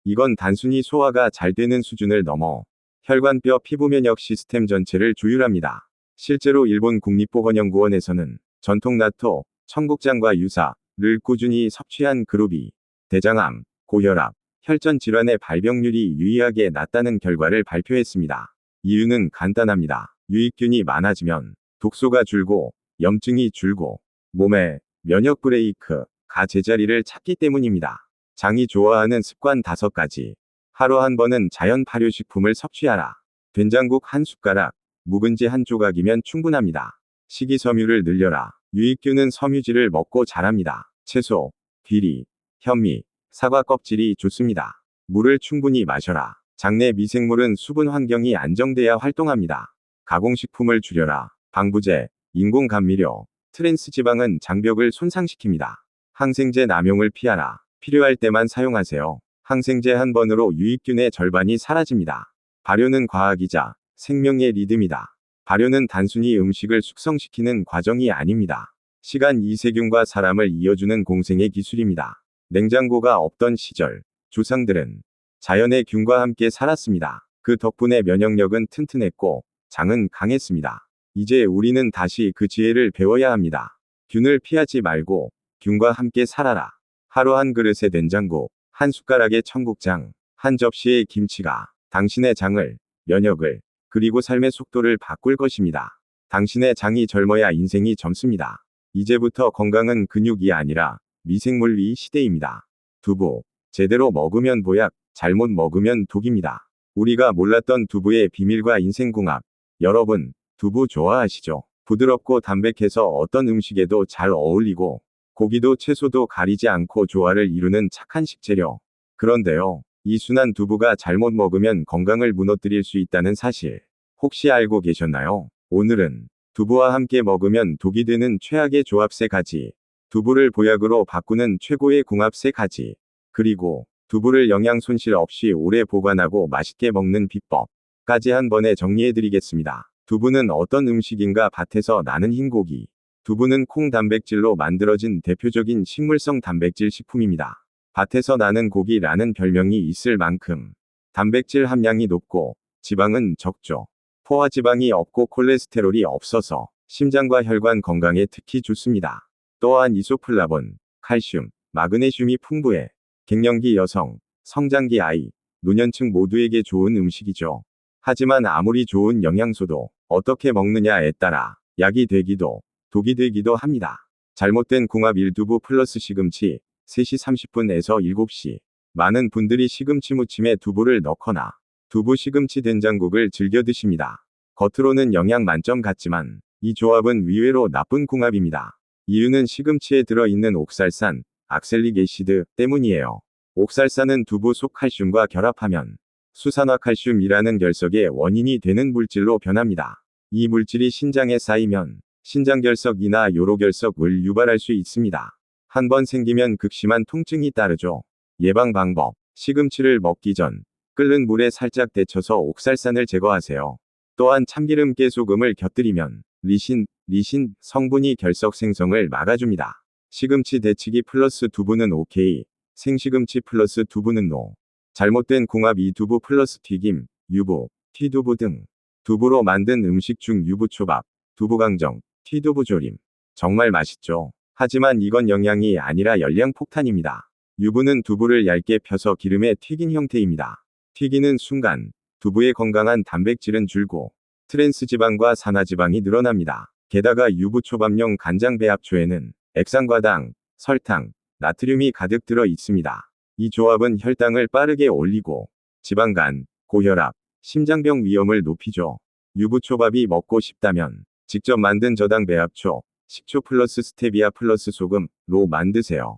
이건 단순히 소화가 잘 되는 수준을 넘어 혈관뼈 피부면역 시스템 전체를 조율합니다. 실제로 일본 국립보건연구원에서는 전통 나토, 청국장과 유사를 꾸준히 섭취한 그룹이 대장암, 고혈압, 혈전 질환의 발병률이 유의하게 낮다는 결과를 발표했습니다. 이유는 간단합니다. 유익균이 많아지면 독소가 줄고 염증이 줄고 몸의 면역 브레이크가 제자리를 찾기 때문입니다. 장이 좋아하는 습관 5가지. 하루 한 번은 자연 발효식품을 섭취하라. 된장국 한 숟가락, 묵은지 한 조각이면 충분합니다. 식이섬유를 늘려라. 유익균은 섬유질을 먹고 자랍니다. 채소, 귀리, 현미, 사과 껍질이 좋습니다. 물을 충분히 마셔라. 장내 미생물은 수분 환경이 안정돼야 활동합니다. 가공식품을 줄여라. 방부제, 인공감미료, 트랜스지방은 장벽을 손상시킵니다. 항생제 남용을 피하라. 필요할 때만 사용하세요. 항생제 한 번으로 유익균의 절반이 사라집니다. 발효는 과학이자 생명의 리듬이다. 발효는 단순히 음식을 숙성시키는 과정이 아닙니다. 시간 이 세균과 사람을 이어주는 공생의 기술입니다. 냉장고가 없던 시절, 조상들은 자연의 균과 함께 살았습니다. 그 덕분에 면역력은 튼튼했고, 장은 강했습니다. 이제 우리는 다시 그 지혜를 배워야 합니다. 균을 피하지 말고, 균과 함께 살아라. 하루 한 그릇의 된장국, 한 숟가락의 청국장, 한 접시의 김치가 당신의 장을, 면역을, 그리고 삶의 속도를 바꿀 것입니다. 당신의 장이 젊어야 인생이 젊습니다. 이제부터 건강은 근육이 아니라 미생물 위 시대입니다. 두부, 제대로 먹으면 보약, 잘못 먹으면 독입니다. 우리가 몰랐던 두부의 비밀과 인생궁합. 여러분, 두부 좋아하시죠? 부드럽고 담백해서 어떤 음식에도 잘 어울리고, 고기도 채소도 가리지 않고 조화를 이루는 착한 식재료. 그런데요, 이 순한 두부가 잘못 먹으면 건강을 무너뜨릴 수 있다는 사실, 혹시 알고 계셨나요? 오늘은 두부와 함께 먹으면 독이 되는 최악의 조합 3가지, 두부를 보약으로 바꾸는 최고의 궁합 3가지, 그리고 두부를 영양 손실 없이 오래 보관하고 맛있게 먹는 비법까지 한 번에 정리해드리겠습니다. 두부는 어떤 음식인가? 밭에서 나는 흰고기. 두부는 콩 단백질로 만들어진 대표적인 식물성 단백질 식품입니다. 밭에서 나는 고기라는 별명이 있을 만큼 단백질 함량이 높고 지방은 적죠. 포화지방이 없고 콜레스테롤이 없어서 심장과 혈관 건강에 특히 좋습니다. 또한 이소플라본, 칼슘, 마그네슘이 풍부해 갱년기 여성, 성장기 아이, 노년층 모두에게 좋은 음식이죠. 하지만 아무리 좋은 영양소도 어떻게 먹느냐에 따라 약이 되기도 독이 되기도 합니다. 잘못된 궁합 1. 두부 플러스 시금치 3시 30분에서 7시. 많은 분들이 시금치 무침에 두부를 넣거나 두부 시금치 된장국을 즐겨 드십니다. 겉으로는 영양 만점 같지만 이 조합은 의외로 나쁜 궁합입니다. 이유는 시금치에 들어있는 옥살산, 악셀릭 애시드 때문이에요. 옥살산은 두부 속 칼슘과 결합하면 수산화칼슘이라는 결석의 원인이 되는 물질로 변합니다. 이 물질이 신장에 쌓이면 신장결석이나 요로결석을 유발할 수 있습니다. 한번 생기면 극심한 통증이 따르죠. 예방 방법, 시금치를 먹기 전 끓는 물에 살짝 데쳐서 옥살산을 제거하세요. 또한 참기름 깨소금을 곁들이면 리신 성분이 결석 생성을 막아줍니다. 시금치 데치기 플러스 두부는 오케이, 생시금치 플러스 두부는 노. 잘못된 궁합 2. 두부 플러스 튀김, 유부, 튀두부 등. 두부로 만든 음식 중 유부초밥, 두부강정, 튀두부조림. 정말 맛있죠. 하지만 이건 영양이 아니라 열량 폭탄입니다. 유부는 두부를 얇게 펴서 기름에 튀긴 형태입니다. 튀기는 순간 두부의 건강한 단백질은 줄고 트랜스지방과 산화지방이 늘어납니다. 게다가 유부초밥용 간장 배합초에는 액상과당, 설탕, 나트륨이 가득 들어 있습니다. 이 조합은 혈당을 빠르게 올리고 지방간, 고혈압, 심장병 위험을 높이죠. 유부초밥이 먹고 싶다면 직접 만든 저당 배합초, 식초 플러스 스테비아 플러스 소금로 만드세요.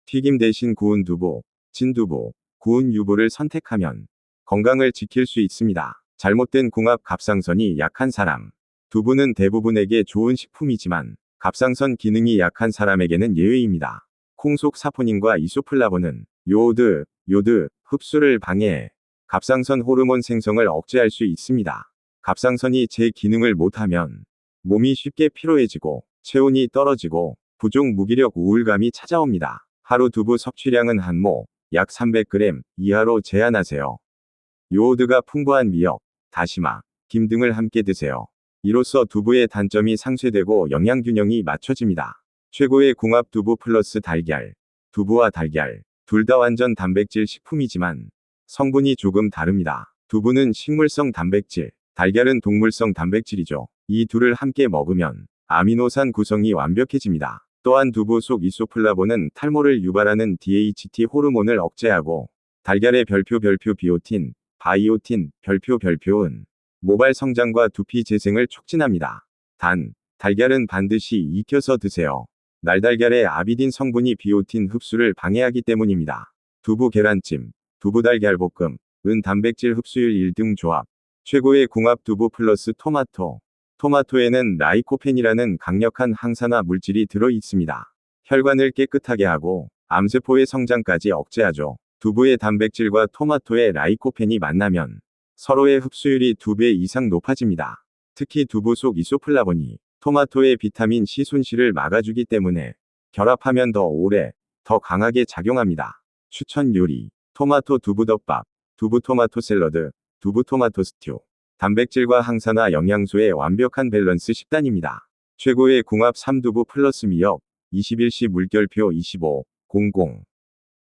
튀김 대신 구운 두부, 진두부, 구운 유부를 선택하면 건강을 지킬 수 있습니다. 잘못된 궁합 갑상선이 약한 사람. 두부는 대부분에게 좋은 식품이지만 갑상선 기능이 약한 사람에게는 예외입니다. 콩 속 사포닌과 이소플라본은 요오드 흡수를 방해해 갑상선 호르몬 생성을 억제할 수 있습니다. 갑상선이 제 기능을 못하면 몸이 쉽게 피로해지고 체온이 떨어지고 부족 무기력 우울감이 찾아옵니다. 하루 두부 섭취량은 한 모, 약 300g 이하로 제한하세요. 요오드가 풍부한 미역, 다시마, 김 등을 함께 드세요. 이로써 두부의 단점이 상쇄되고 영양균형이 맞춰집니다. 최고의 궁합 두부 플러스 달걀. 두부와 달걀, 둘 다 완전 단백질 식품이지만 성분이 조금 다릅니다. 두부는 식물성 단백질, 달걀은 동물성 단백질이죠. 이 둘을 함께 먹으면 아미노산 구성이 완벽해집니다. 또한 두부 속 이소플라본은 탈모를 유발하는 DHT 호르몬을 억제하고 달걀의 별표 비오틴, 바이오틴, 별표은 모발 성장과 두피 재생을 촉진합니다. 단, 달걀은 반드시 익혀서 드세요. 날달걀의 아비딘 성분이 비오틴 흡수를 방해하기 때문입니다. 두부 계란찜, 두부 달걀볶음, 은 단백질 흡수율 1등 조합. 최고의 궁합 두부 플러스 토마토. 토마토에는 라이코펜이라는 강력한 항산화 물질이 들어 있습니다. 혈관을 깨끗하게 하고 암세포의 성장까지 억제하죠. 두부의 단백질과 토마토의 라이코펜이 만나면 서로의 흡수율이 2배 이상 높아집니다. 특히 두부 속 이소플라본이 토마토의 비타민 C 손실을 막아주기 때문에 결합하면 더 오래, 더 강하게 작용합니다. 추천 요리. 토마토 두부덮밥, 두부 토마토 샐러드, 두부 토마토 스튜. 단백질과 항산화 영양소의 완벽한 밸런스 식단입니다. 최고의 궁합 3두부 플러스 미역, 21시 물결표 25, 00.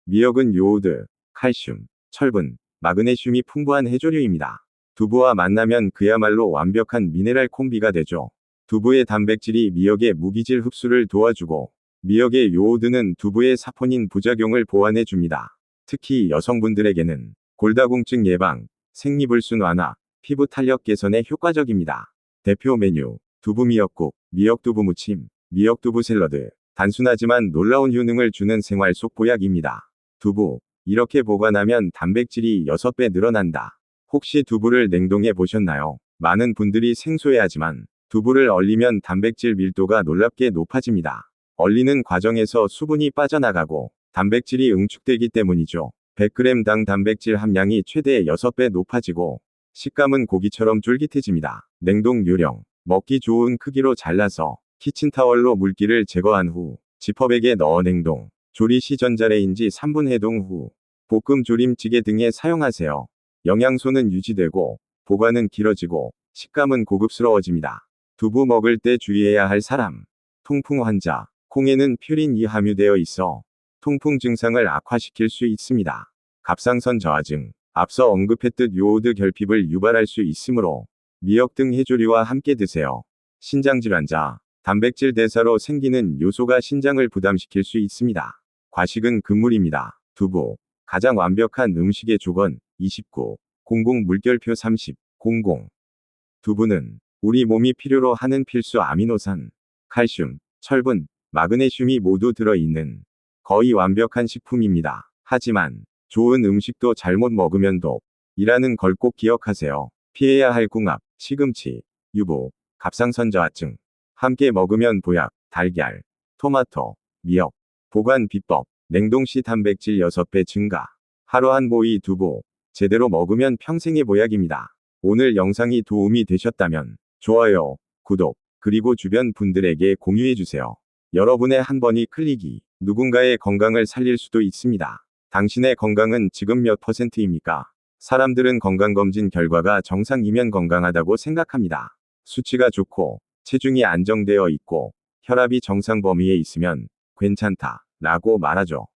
미역은 요오드, 칼슘, 철분, 마그네슘이 풍부한 해조류입니다. 두부와 만나면 그야말로 완벽한 미네랄 콤비가 되죠. 두부의 단백질이 미역의 무기질 흡수를 도와주고, 미역의 요오드는 두부의 사포닌 부작용을 보완해 줍니다. 특히 여성분들에게는 골다공증 예방, 생리불순 완화, 피부 탄력 개선에 효과적입니다. 대표 메뉴, 두부 미역국, 미역두부 무침, 미역두부 샐러드. 단순하지만 놀라운 효능을 주는 생활 속 보약입니다. 두부, 이렇게 보관하면 단백질이 6배 늘어난다. 혹시 두부를 냉동해 보셨나요? 많은 분들이 생소해하지만 두부를 얼리면 단백질 밀도가 놀랍게 높아집니다. 얼리는 과정에서 수분이 빠져나가고 단백질이 응축되기 때문이죠. 100g당 단백질 함량이 최대 6배 높아지고 식감은 고기처럼 쫄깃해집니다. 냉동 요령. 먹기 좋은 크기로 잘라서 키친타월로 물기를 제거한 후 지퍼백에 넣어 냉동. 조리 시 전자레인지 3분 해동 후 볶음 조림찌개 등에 사용하세요. 영양소는 유지되고 보관은 길어지고 식감은 고급스러워집니다. 두부 먹을 때 주의해야 할 사람. 통풍 환자. 콩에는 퓨린이 함유되어 있어 통풍 증상을 악화시킬 수 있습니다. 갑상선 저하증. 앞서 언급했듯 요오드 결핍을 유발할 수 있으므로 미역 등 해조류와 함께 드세요. 신장질환자. 단백질 대사로 생기는 요소가 신장을 부담시킬 수 있습니다. 과식은 금물입니다. 두부. 가장 완벽한 음식의 조건. 29. 00 물결표 30. 00. 두부는 우리 몸이 필요로 하는 필수 아미노산, 칼슘, 철분, 마그네슘이 모두 들어있는 거의 완벽한 식품입니다. 하지만 좋은 음식도 잘못 먹으면 독이라는 걸 꼭 기억하세요. 피해야 할 궁합, 시금치, 유부, 갑상선 저하증. 함께 먹으면 보약, 달걀, 토마토, 미역. 보관 비법, 냉동 시 단백질 6배 증가. 하루 한 모이 두부. 제대로 먹으면 평생의 보약입니다. 오늘 영상이 도움이 되셨다면 좋아요, 구독, 그리고 주변 분들에게 공유해주세요. 여러분의 한 번의 클릭이 누군가의 건강을 살릴 수도 있습니다. 당신의 건강은 지금 몇 %입니까? 사람들은 건강검진 결과가 정상이면 건강하다고 생각합니다. 수치가 좋고 체중이 안정되어 있고 혈압이 정상 범위에 있으면 괜찮다 라고 말하죠.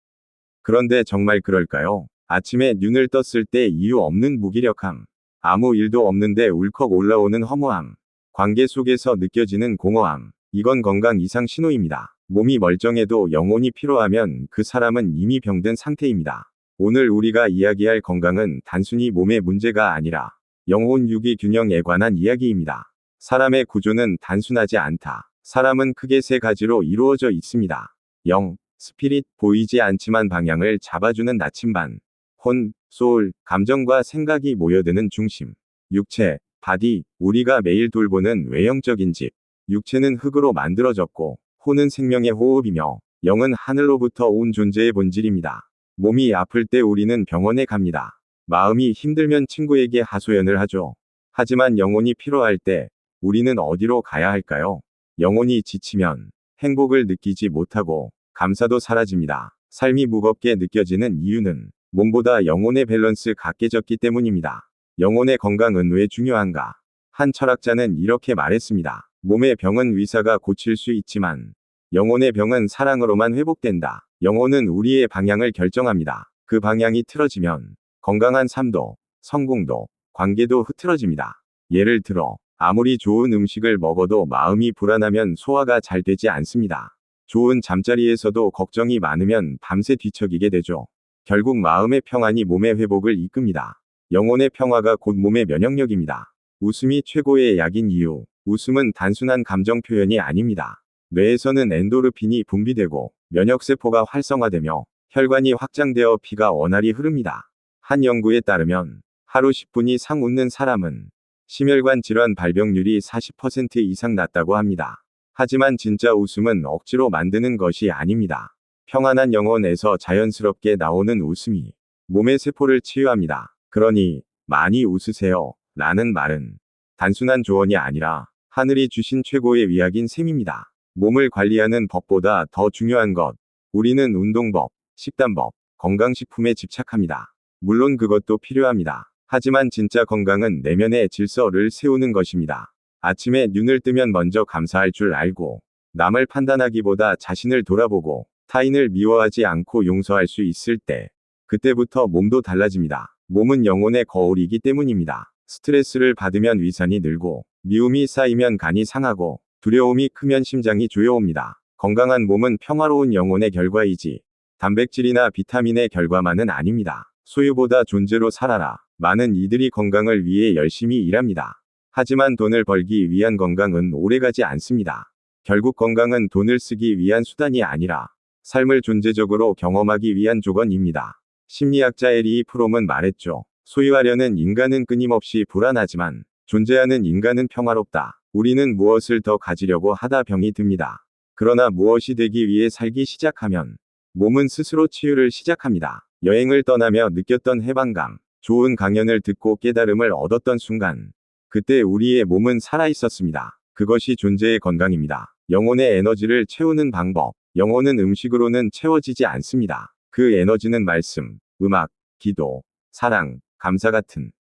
그런데 정말 그럴까요? 아침에 눈을 떴을 때 이유 없는 무기력함, 아무 일도 없는데 울컥 올라오는 허무함, 관계 속에서 느껴지는 공허함, 이건 건강 이상 신호입니다. 몸이 멀쩡해도 영혼이 피로하면 그 사람은 이미 병든 상태입니다. 오늘 우리가 이야기할 건강은 단순히 몸의 문제가 아니라 영혼 유기 균형에 관한 이야기입니다. 사람의 구조는 단순하지 않다. 사람은 크게 3가지로 이루어져 있습니다. 영, 스피릿, 보이지 않지만 방향을 잡아주는 나침반. 혼, 소울, 감정과 생각이 모여드는 중심. 육체, 바디, 우리가 매일 돌보는 외형적인 집. 육체는 흙으로 만들어졌고, 혼은 생명의 호흡이며, 영은 하늘로부터 온 존재의 본질입니다. 몸이 아플 때 우리는 병원에 갑니다. 마음이 힘들면 친구에게 하소연을 하죠. 하지만 영혼이 피로할 때, 우리는 어디로 가야 할까요? 영혼이 지치면, 행복을 느끼지 못하고, 감사도 사라집니다. 삶이 무겁게 느껴지는 이유는, 몸보다 영혼의 밸런스 각개졌기 때문입니다. 영혼의 건강은 왜 중요한가? 한 철학자는 이렇게 말했습니다. 몸의 병은 의사가 고칠 수 있지만 영혼의 병은 사랑으로만 회복된다. 영혼은 우리의 방향을 결정합니다. 그 방향이 틀어지면 건강한 삶도, 성공도, 관계도 흐트러집니다. 예를 들어 아무리 좋은 음식을 먹어도 마음이 불안하면 소화가 잘 되지 않습니다. 좋은 잠자리에서도 걱정이 많으면 밤새 뒤척이게 되죠. 결국 마음의 평안이 몸의 회복을 이끕니다. 영혼의 평화가 곧 몸의 면역력입니다. 웃음이 최고의 약인 이유. 웃음은 단순한 감정 표현이 아닙니다. 뇌에서는 엔도르핀이 분비되고 면역세포가 활성화되며 혈관이 확장되어 피가 원활히 흐릅니다. 한 연구에 따르면 하루 10분 이상 웃는 사람은 심혈관 질환 발병률이 40% 이상 낮다고 합니다. 하지만 진짜 웃음은 억지로 만드는 것이 아닙니다. 평안한 영혼에서 자연스럽게 나오는 웃음이 몸의 세포를 치유합니다. 그러니 많이 웃으세요 라는 말은 단순한 조언이 아니라 하늘이 주신 최고의 위약인 셈입니다. 몸을 관리하는 법보다 더 중요한 것. 우리는 운동법, 식단법, 건강식품에 집착합니다. 물론 그것도 필요합니다. 하지만 진짜 건강은 내면의 질서를 세우는 것입니다. 아침에 눈을 뜨면 먼저 감사할 줄 알고, 남을 판단하기보다 자신을 돌아보고, 타인을 미워하지 않고 용서할 수 있을 때, 그때부터 몸도 달라집니다. 몸은 영혼의 거울이기 때문입니다. 스트레스를 받으면 위산이 늘고, 미움이 쌓이면 간이 상하고, 두려움이 크면 심장이 조여옵니다. 건강한 몸은 평화로운 영혼의 결과이지, 단백질이나 비타민의 결과만은 아닙니다. 소유보다 존재로 살아라. 많은 이들이 건강을 위해 열심히 일합니다. 하지만 돈을 벌기 위한 건강은 오래가지 않습니다. 결국 건강은 돈을 쓰기 위한 수단이 아니라 삶을 존재적으로 경험하기 위한 조건입니다. 심리학자 에리 프롬은 말했죠. 소유하려는 인간은 끊임없이 불안하지만 존재하는 인간은 평화롭다. 우리는 무엇을 더 가지려고 하다 병이 듭니다. 그러나 무엇이 되기 위해 살기 시작하면 몸은 스스로 치유를 시작합니다. 여행을 떠나며 느꼈던 해방감, 좋은 강연을 듣고 깨달음을 얻었던 순간, 그때 우리의 몸은 살아있었습니다. 그것이 존재의 건강입니다. 영혼의 에너지를 채우는 방법. 영혼은 음식으로는 채워지지 않습니다. 그 에너지는 말씀, 음악, 기도, 사랑, 감사 같은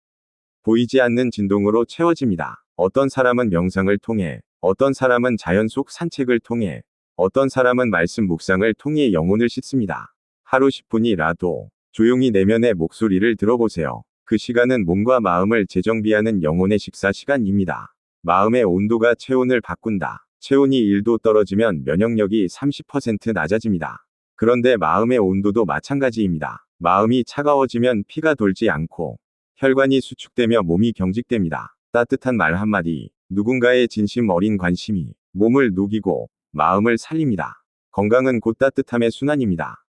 보이지 않는 진동으로 채워집니다. 어떤 사람은 명상을 통해, 어떤 사람은 자연 속 산책을 통해, 어떤 사람은 말씀 묵상을 통해 영혼을 씻습니다. 하루 10분이라도 조용히 내면의 목소리를 들어보세요. 그 시간은 몸과 마음을 재정비하는 영혼의 식사 시간입니다. 마음의 온도가 체온을 바꾼다. 체온이 1도 떨어지면 면역력이 30% 낮아집니다. 그런데 마음의 온도도 마찬가지입니다. 마음이 차가워지면 피가 돌지 않고 혈관이 수축되며 몸이 경직됩니다. 따뜻한 말 한마디, 누군가의 진심 어린 관심이 몸을 녹이고 마음을 살립니다. 건강은 곧 따뜻함의 순환입니다.